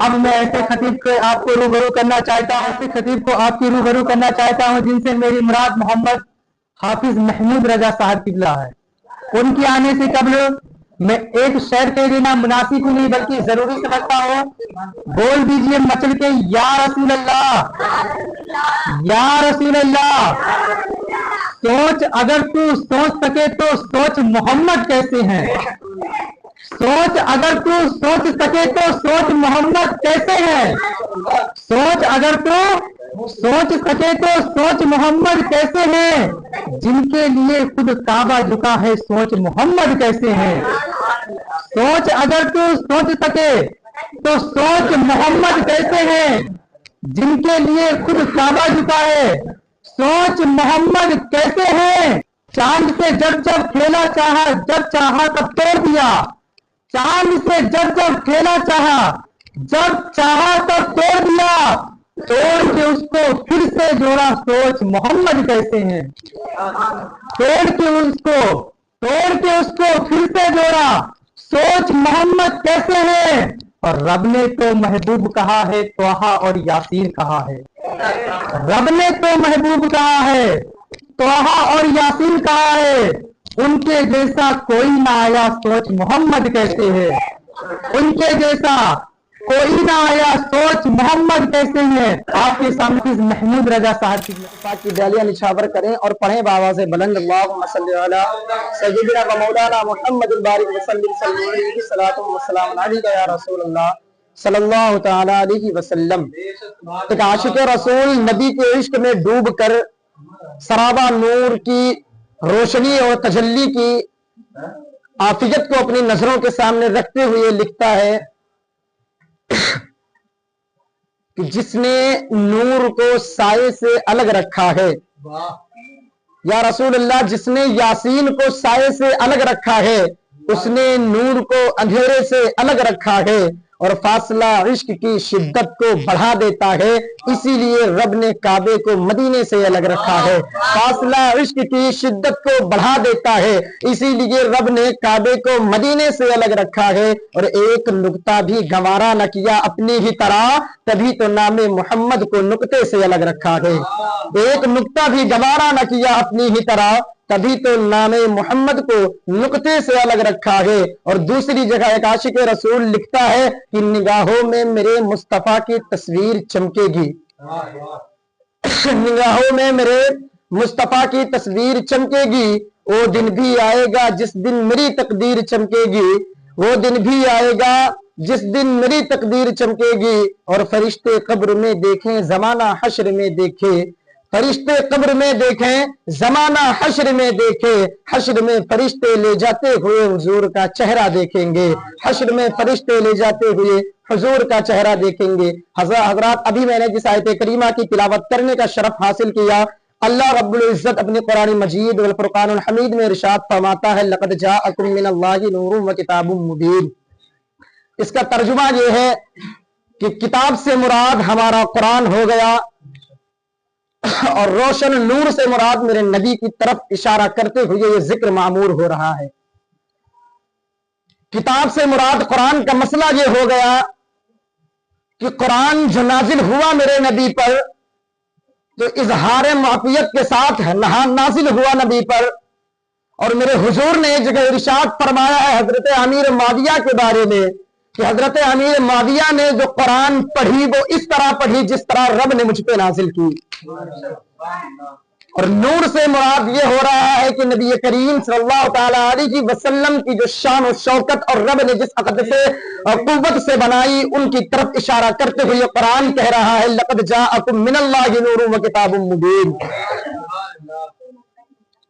اب میں ایسے خطیب کو آپ کو روبرو کرنا چاہتا ہوں، ایسے خطیب کو آپ کی روبرو کرنا چاہتا ہوں جن سے میری مراد محمد حافظ محمود رضا صاحب قبلہ ہے۔ ان کی آنے سے قبل میں ایک شعر کہہ دینا مناسب نہیں بلکہ ضروری سمجھتا ہوں۔ بول دیجئے مچل کے یا رسول اللہ، یا رسول اللہ۔ سوچ اگر تو سوچ سکے تو سوچ محمد کیسے ہیں، سوچ اگر تو سوچ سکے تو سوچ محمد کیسے ہیں، سوچ اگر تو سوچ سکے تو سوچ محمد کیسے ہیں، جن کے لیے خود کعبہ جھکا ہے سوچ محمد کیسے ہیں۔ سوچ اگر تو سوچ سکے تو سوچ محمد کیسے ہیں، جن کے لیے خود کعبہ جھکا ہے سوچ محمد کیسے ہیں۔ چاند سے جب جب کھیلا چاہا جب چاہا تب توڑ دیا، چاند سے جب جب کھیلا چاہا جب چاہا تب توڑ دیا، توڑ کے اس کو پھر سے جوڑا سوچ محمد کیسے ہیں، توڑ کے اس کو پھر سے جوڑا سوچ محمد کیسے ہیں۔ اور رب نے تو محبوب کہا ہے طٰہٰ اور یاسین کہا ہے، رب نے تو محبوب کہا ہے طٰہٰ اور یاسین کہا ہے، ان کے جیسا کوئی نہ آیا سوچ محمد کیسے ہے، ان کے جیسا کوئی نہ آیا سوچ محمد کیسے ہیں۔ آپ کے سامنے محمود رضا صاحب کی ڈالیاں نچھاور کریں اور پڑھیں بآواز بلند اللہم صلی علی سیدنا و مولانا محمد البارک وسلم صلی علیہ الصلوۃ والسلام علیک یا رسول اللہ صلی اللہ تعالی علیہ وسلم۔ ایک عاشق رسول نبی کے عشق میں ڈوب کر سرابہ نور کی روشنی اور تجلی کی عافیت کو اپنی نظروں کے سامنے رکھتے ہوئے لکھتا ہے کہ جس نے نور کو سائے سے الگ رکھا ہے، یا رسول اللہ جس نے یاسین کو سائے سے الگ رکھا ہے اس نے نور کو اندھیرے سے الگ رکھا ہے، اور فاصلہ عشق کی شدت کو بڑھا دیتا ہے، اسی لیے رب نے کعبے کو مدینے سے الگ رکھا ہے۔ فاصلہ عشق کی شدت کو بڑھا دیتا ہے، اسی لیے رب نے کعبے کو مدینے سے الگ رکھا ہے، اور ایک نقطہ بھی گوارا نہ کیا اپنی ہی طرح، تبھی تو نام محمد کو نقطے سے الگ رکھا ہے۔ ایک نقطہ بھی گوارا نہ کیا اپنی ہی طرح، تبھی تو نام محمد کو نقطے سے الگ رکھا ہے۔ اور دوسری جگہ ایک عاشق رسول لکھتا ہے کہ نگاہوں میں میرے مصطفیٰ کی تصویر چمکے گی، نگاہوں میں میرے مصطفیٰ کی تصویر چمکے گی، وہ دن بھی آئے گا جس دن میری تقدیر چمکے گی، وہ دن بھی آئے گا جس دن میری تقدیر چمکے گی، اور فرشتے قبر میں دیکھیں زمانہ حشر میں دیکھے، فرشتے قبر میں دیکھیں زمانہ حشر میں دیکھے، حشر میں فرشتے لے جاتے ہوئے حضور کا چہرہ دیکھیں گے، حشر میں فرشتے لے جاتے ہوئے حضور کا چہرہ دیکھیں گے۔ حضرات ابھی میں نے جس آیت کریمہ کی تلاوت کرنے کا شرف حاصل کیا، اللہ رب العزت اپنے قرآن مجید والفرقان الحمید میں ارشاد فرماتا ہے لقد جاءکم من اللہ نور وکتاب مبین۔ اس کا ترجمہ یہ ہے کہ کتاب سے مراد ہمارا قرآن ہو گیا، اور روشن نور سے مراد میرے نبی کی طرف اشارہ کرتے ہوئے یہ ذکر معمور ہو رہا ہے۔ کتاب سے مراد قرآن کا مسئلہ یہ ہو گیا کہ قرآن جو نازل ہوا میرے نبی پر تو اظہار معافیت کے ساتھ نازل ہوا نبی پر، اور میرے حضور نے ایک جگہ ارشاد فرمایا ہے حضرت امیر معاویہ کے بارے میں کہ حضرت امیر معاویہ نے جو قرآن پڑھی وہ اس طرح پڑھی جس طرح رب نے مجھ پہ نازل کی۔ اور نور سے مراد یہ ہو رہا ہے کہ نبی کریم صلی اللہ تعالی علیہ وسلم کی جو شان و شوکت اور رب نے جس عقد سے اور قوت سے بنائی ان کی طرف اشارہ کرتے ہوئے قرآن کہہ رہا ہے لقد جاءکم من اللہ نور وکتاب مبین۔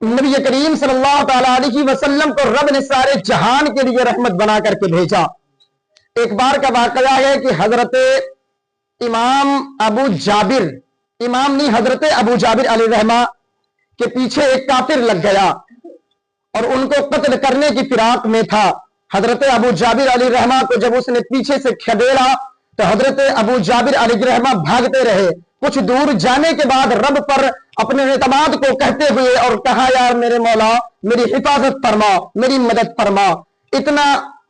نبی کریم صلی اللہ تعالی علیہ وسلم کو رب نے سارے جہان کے لیے رحمت بنا کر کے بھیجا۔ ایک بار کا واقعہ ہے کہ حضرت امام ابو جابر، امام نہیں حضرت ابو جابر علیہ رحمہ کے پیچھے ایک کافر لگ گیا اور ان کو قتل کرنے کی فراق میں تھا۔ حضرت ابو جابر علیہ رحمہ کو جب اس نے پیچھے سے کھدیڑا تو حضرت ابو جابر علیہ رحمہ بھاگتے رہے، کچھ دور جانے کے بعد رب پر اپنے اعتماد کو کہتے ہوئے اور کہا یار میرے مولا میری حفاظت فرما، میری مدد فرما۔ اتنا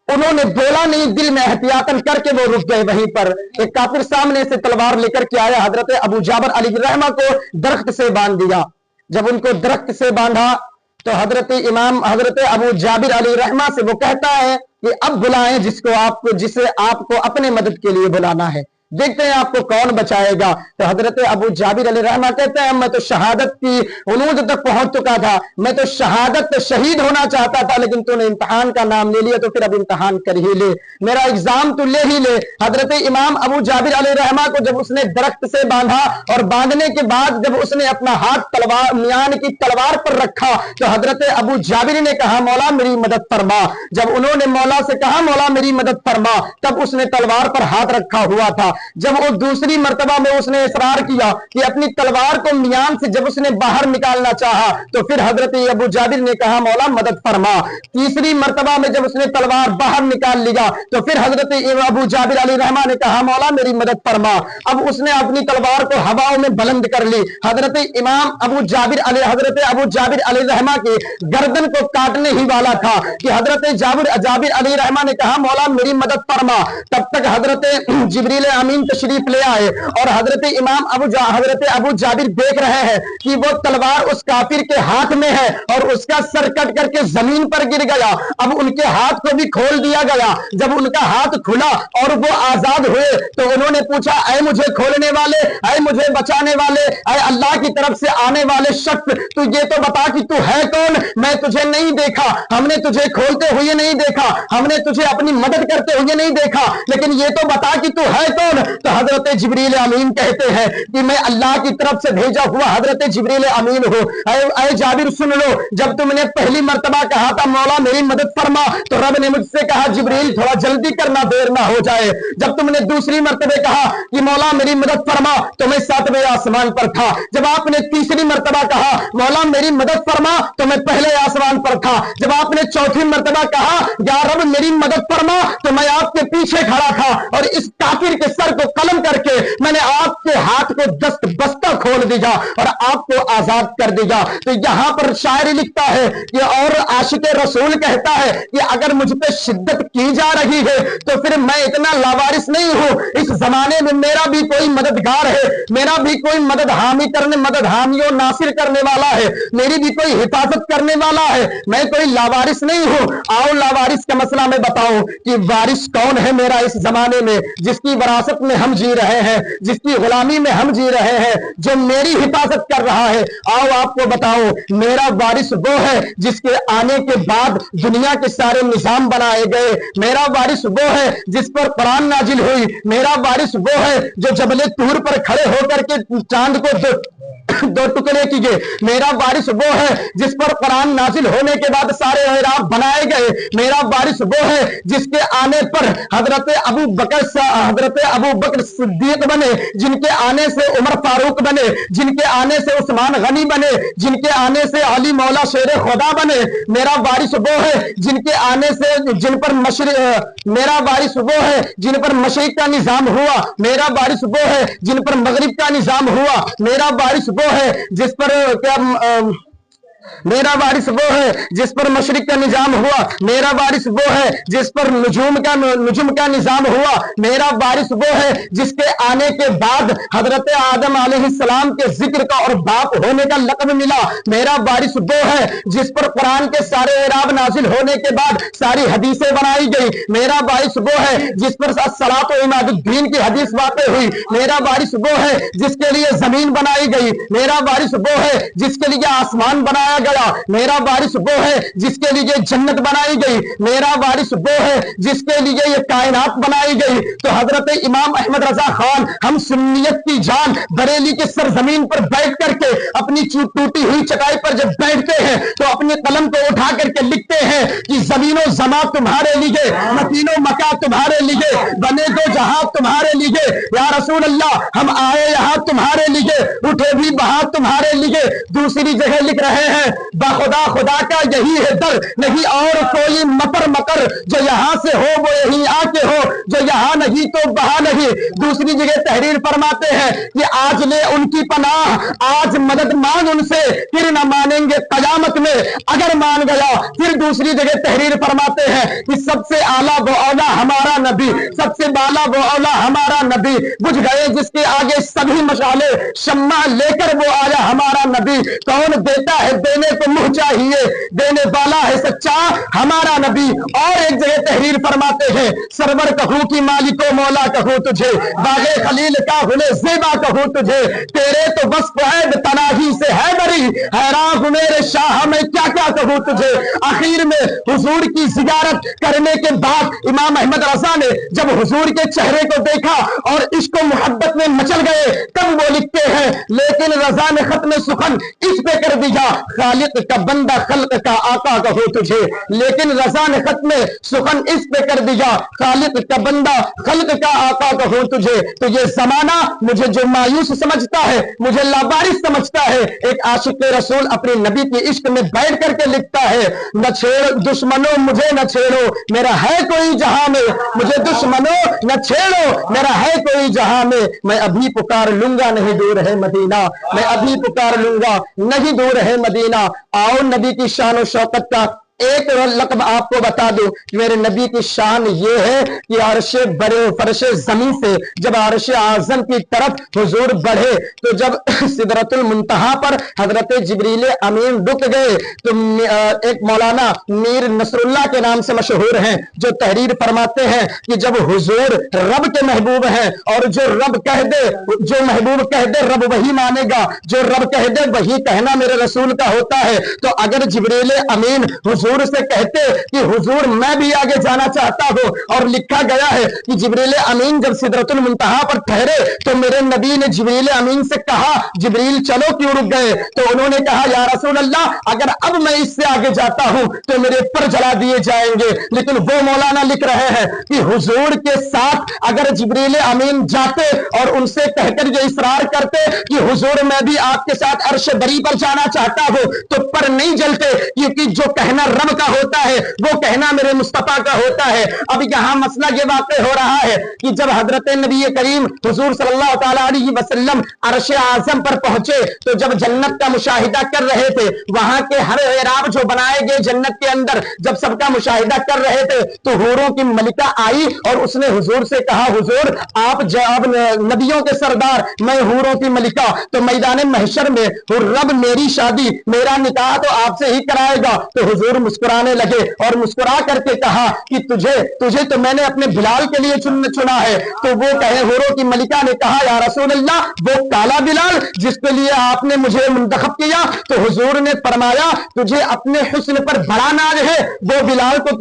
उन्होंने बोला नहीं, दिल में एहतियातन करके वो रुक गए वहीं पर। एक काफिर सामने से तलवार लेकर के आया, हजरत अबू जाबिर अलैहिर्रहमा को दरख्त से बांध दिया। जब उनको दरख्त से बांधा तो हजरत अबू जाबिर अलैहिर्रहमा से वो कहता है कि अब बुलाएं जिसे आपको अपने मदद के लिए बुलाना है, देखते हैं आपको कौन बचाएगा। तो हजरत अबू जाबिर अलैहिर्रहमा कहते हैं मैं तो शहादत की उलूद तक पहुंच चुका था, मैं तो शहादत शहीद होना चाहता था, लेकिन तूने इम्तिहान का नाम ले लिया तो फिर अब इम्तिहान कर ही ले, मेरा एग्जाम तो ले ही ले। हजरत इमाम अबू जाबिर अलैहिर्रहमा को जब उसने दरख्त से बांधा और बांधने के बाद जब उसने अपना हाथ तलवार मियान की तलवार पर रखा तो हजरत अबू जाबिर ने कहा मौला मेरी मदद फरमा। जब उन्होंने मौला से कहा मौला मेरी मदद फरमा, तब उसने तलवार पर हाथ रखा हुआ था। जब वो दूसरी मर्तबा में उसने इसरार किया कि अपनी तलवार को मियान से जब उसने बाहर निकालना चाहा तो फिर हजरत अबू जाबिर ने कहा मौला मदद फरमा। तीसरी मर्तबा में जब उसने तलवार बाहर निकाल लिया तो फिर हजरत अबू जाबिर अलैहिर्रहमा ने कहा मौला मेरी मदद फरमा। अब उसने अपनी तलवार को हवाओं में बुलंद कर ली। हजरत अबू जाबिर अलैहिर्रहमा की गर्दन को काटने ही वाला था कि हजरत जाबिर अलैहिर्रहमा ने कहा मौला मेरी मदद फरमा। तब तक हजरत जिब्रील अमीन तशरीफ ले आए और हजरत अबू जाबिर देख रहे हैं कि वो तलवार उस काफिर के हाथ में है और उसका सर कट करके जमीन पर गिर गया। अब उनके हाथ को भी खोल दिया गया। जब उनका हाथ खुला और वो आजाद हुए तो उन्होंने पूछा ऐ मुझे खोलने वाले, ऐ मुझे बचाने वाले, ऐ अल्लाह की तरफ से आने वाले शख्स, तू ये तो बता कि तू है कौन? मैं तुझे नहीं देखा, हमने तुझे खोलते हुए नहीं देखा, हमने तुझे अपनी मदद करते हुए नहीं देखा, लेकिन ये तो बता कि तू है कौन? तो हजरत जिब्रील अमीन कहते हैं कि मैं अल्लाह की तरफ से भेजा हुआ हजरत जिब्रील अमीन हूं। ऐ जाबिर सुन लो, जब तुमने पहली मर्तबा कहा था मौला मेरी मदद फरमा तो रब ने मुझसे कहा जिब्रील थोड़ा जल्दी करना, देर ना हो जाए। जब तुमने दूसरी मर्तबे कहा कि मौला मेरी मदद फरमा तो मैं 7वें आसमान पर था। जब आपने तीसरी मर्तबा कहा मौला मेरी मदद फरमा तो मैं पहले आसमान पर था। जब आपने चौथी मर्तबा कहा या रब मेरी मदद फरमा तो मैं आपके पीछे खड़ा था और इस काफिर के सर को कलम करके मैंने आपके हाथ को दस्त बस्ता खोल दिया और आपको आजाद कर दिया। तो यहां पर शायरी लिखता है कि और आशिक रसूल कहता है कि अगर मुझ पे शिद्दत की जा रही है तो फिर मैं इतना लावारिस नहीं हूं। इस जमाने में मेरा भी कोई मददगार है, मेरा भी कोई मदद हामियों नासिर करने वाला है, मेरी भी कोई हिफाजत करने वाला है, मैं कोई लावारिस नहीं हूं। आओ लावारिस का मसला मैं बताऊं कि वारिस कौन है मेरा इस जमाने में, जिसकी विरासत में हम जी रहे हैं, जिसकी गुलामी में हम जी रहे हैं, जो मेरी हिफाजत कर रहा है। आओ आपको बताओ, मेरा वारिस वो है जिसके आने के बाद दुनिया के सारे निजाम बनाए गए। मेरा वारिस वो है जिस पर कुरान नाजिल हुई। मेरा वारिस वो है जो जबले तूर पर खड़े होकर के चांद को दो टुकड़े किए। मेरा वारिस वो है जिस पर कुरान नाजिल होने के बाद सारे एराब बनाए गए। मेरा वारिस वो है जिसके आने पर हजरत अबू बकर सिद्दीक बने, जिनके आने से उमर फारूक बने, जिनके आने से उस्मान गनी बने, जिनके आने से अली मौला शेर खुदा बने। मेरा वारिस वो है जिनके आने से मेरा वारिस वो है जिन पर मशरिक का निजाम हुआ। मेरा वारिस वो है जिन पर मगरिब का निजाम हुआ। मेरा वारिस वो है जिस पर मेरा वारिस वो है जिस पर मशरिक का निजाम हुआ। मेरा वारिस वो है जिस पर नुजुम का निजाम हुआ। मेरा वारिस वो है जिसके आने के बाद हजरत आदम अलैहिस्सलाम के जिक्र का और बाप होने का लक़ब मिला। मेरा वारिस वो है जिस पर कुरान के सारे एराब नाजिल होने के बाद सारी हदीसें बनाई गई। मेरा वारिस वो है जिस पर सलात व इमादुद्दीन की हदीस वाक़ई हुई। मेरा वारिस वो है जिसके लिए जमीन बनाई गई। मेरा वारिस वो है जिसके लिए आसमान बनाया गया। मेरा वारिस वो है जिसके लिए जन्नत बनाई गई। मेरा वारिस वो है जिसके लिए ये कायनात बनाई गई। तो हजरत इमाम अहमद रजा खान हम सुन्नियत की जान बरेली के सरजमीन पर बैठ करके अपनी टूटी हुई चटाई पर जब बैठते हैं तो अपने कलम को उठा करके लिखते हैं कि जमीनो जमा तुम्हारे लिए, मकीनो मका तुम्हारे लिए, बने दो जहां तुम्हारे लिए। या रसूल अल्लाह हम आए यहां तुम्हारे लिए, उठे भी वहां तुम्हारे लिए। दूसरी जगह लिख रहे हैं हैं, बाखुदा खुदा का यही है दर, नहीं और कोई मकर मकर, जो यहाँ से हो वो यहीं आके हो, जो यहाँ नहीं तो वहां नहीं। दूसरी जगह तहरीर फरमाते हैं कि आज ले उनकी पनाह, आज मदद मांग उनसे, फिर न मानेंगे कयामत में अगर मान गया। फिर दूसरी जगह तहरीर फरमाते हैं कि सबसे आला वो औला हमारा नबी, सबसे बाला वो औला हमारा नबी, बुझ गए जिसके आगे सभी मशाले, शम्मा लेकर वो आया हमारा नबी। कौन देता है देने को मुंह चाहिए, देने वाला है सच्चा हमारा नबी। और एक जगह तहरीर फरमाते हैं, सरवर कहूं कि मालिको मौला कहूं तुझे, बागे खलील का हुले ज़ेबा कहूं तुझे, तेरे तो बस फैद तनाही से है बरी, हैरान हूं मेरे शाह मैं क्या क्या कहूं तुझे। आखिर में हुजूर की जियारत करने के बाद इमाम अहमद रजा ने जब हुजूर के चेहरे को देखा और इश्क मोहब्बत में मचल गए, तब वो लिखते हैं, लेकिन रजा ने खत्म सुखन इस पे कर दिया, खालिक का बंदा खल्क का आका कहो तुझे। लेकिन रजा ने खत्म सुखन इस पे कर दिया, खालिक का बंदा खल्क का आका कहो तुझे। तो ये जमाना मुझे जो मायूस समझता है, मुझे लावारिस समझता है, एक आशिक रसूल अपने नबी के इश्क में बैठ करके लिखता है, न छेड़ दुश्मनों मुझे न छेड़ो, मेरा है कोई जहां में, मुझे दुश्मनों न छेड़ो, मेरा है कोई जहां में। मैं अभी पुकार लूंगा नहीं दूर है मदीना, मैं अभी पुकार लूंगा नहीं दूर है मदीना। आओ नबी की शान और शौकत का एक लक़ब आपको बता दूं कि मेरे नबी की शान ये है कि अर्शे बड़े फर्शे जमीन से जब अर्शे आज़म की तरफ हुजूर बढ़े, तो जब सिदरतुल मुंतहा पर हजरत जिब्रील अमीन रुक गए, तो एक मौलाना मीर नसरुल्लाह के नाम से मशहूर हैं, जो तहरीर फरमाते हैं कि जब हुजूर रब के महबूब हैं, और जो रब कह दे, जो महबूब कह दे रब वही मानेगा, जो रब कह दे वही कहना मेरे रसूल का होता है। तो अगर जिब्रील अमीन हुजूर से कहते कि हुजूर मैं भी आगे जाना चाहता हूं, और लिखा गया है कि जिब्रील अमीन जब सिदरतुल मुंतहा पर ठहरे, तो मेरे नबी ने जिब्रील अमीन से कहा, जिब्रील चलो क्यों रुक गए? तो उन्होंने कहा, या रसूल अल्लाह, अगर अब मैं इससे आगे जाता हूं तो मेरे पर जला दिए जाएंगे। लेकिन वो मौलाना लिख रहे हैं कि हुजूर के साथ अगर जिब्रील अमीन जाते और उनसे कहकर ये इसरार करते कि हुजूर मैं भी आपके साथ अर्श बरी पर जाना चाहता हूं, तो पर नहीं जलते, क्योंकि जो कहना रब का होता है वो कहना मेरे मुस्तफा का होता है। अब यहां मसला ये वाक़ई हो रहा है कि जब हजरत नबी करीम हुजूर सल्लल्लाहु अलैहि वसल्लम अर्श आज़म पर पहुंचे, तो जब जन्नत का मुशाहिदा कर रहे थे, वहां के हर एराब जो बनाए गए जन्नत के अंदर, जब सबका मुशाहिदा कर रहे थे, तो हूरों की मलिका आई और उसने हुजूर से कहा, हुजूर आप नबियों के सरदार, मैं हूरों की मलिका, तो मैदान महशर में रब मेरी शादी मेरा निकाह तो आपसे ही कराएगा। तो हुजूर मुस्कुराने लगे और मुस्कुरा करके कहा कि तुझे तो मैंने अपने बिलाल के लिए चुना है। तो वो कहे, हूरों की मलिका ने कहा, या रसूल अल्लाह, वो काला बिलाल जिसके लिए आपने मुझे मुंतखब किया? तो हुजूर ने फरमाया, तुझे अपने हुस्न पर बड़ा नाज है, वो बिलाल को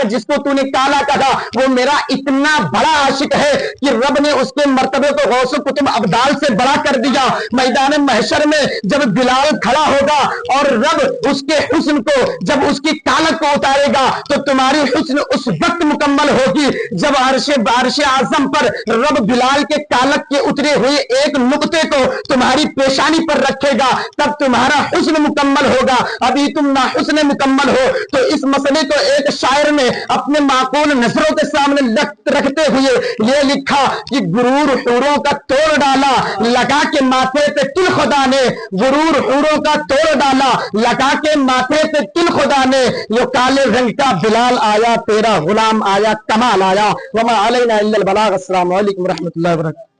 जिसको तूने काला कहा, वो मेरा इतना बड़ा आशिक है कि रब ने उसके मर्तबे को गौस कुतुब अब्दाल से बड़ा कर दिया। मैदान महशर में जब बिलाल खड़ा होगा और रब उसके हुस्न को, जब उसकी कालक को उतारेगा, तो तुम्हारी हुस्न उस वक्त मुकम्मल होगी जब अर्शे आज़म पर रब बिलाल के कालक के उतरे हुए एक नुक्ते को तुम्हारी पेशानी पर रखेगा, तब तुम्हारा हुस्न मुकम्मल होगा। अभी तुम ना हुस्न मुकम्मल हो। तो इस मसले को एक शायर ने अपने माकूल नजरों के सामने रखते हुए ये लिखा कि गुरूर हूरों का तोड़ डाला, लगा के माथे पे तिल खुदा ने, गुरूर हूरों का तोड़ डाला, लगा के माथे पे तिल खुदा ने, यो काले रंग का बिलाल आया, तेरा गुलाम आया, कमाल आया। वमा अलैना इल्लल बलाग। अस्सलामु अलैकुम रहमतुल्लाहि व बरकातहू।